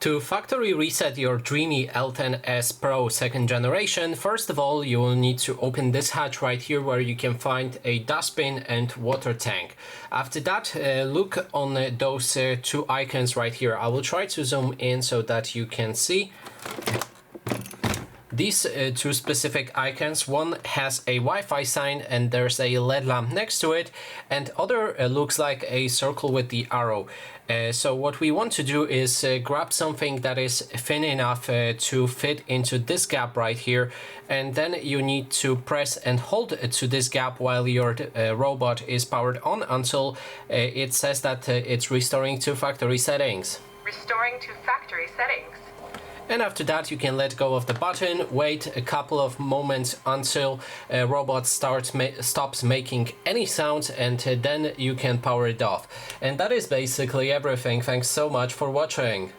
To factory reset your Dreame L10s Pro 2nd generation, first of all you will need to open this hatch right here where you can find a dustbin and water tank. After that, look on those two icons right here. I will try to zoom in so that you can see. These two specific icons, one has a Wi-Fi sign and there's a LED lamp next to it, and other looks like a circle with the arrow. So what we want to do is grab something that is thin enough to fit into this gap right here, and then you need to press and hold to this gap while your robot is powered on until it says that it's restoring to factory settings. Restoring to factory settings. And after that you can let go of the button, wait a couple of moments until a robot stops making any sound, and then you can power it off. And that is basically everything. Thanks so much for watching.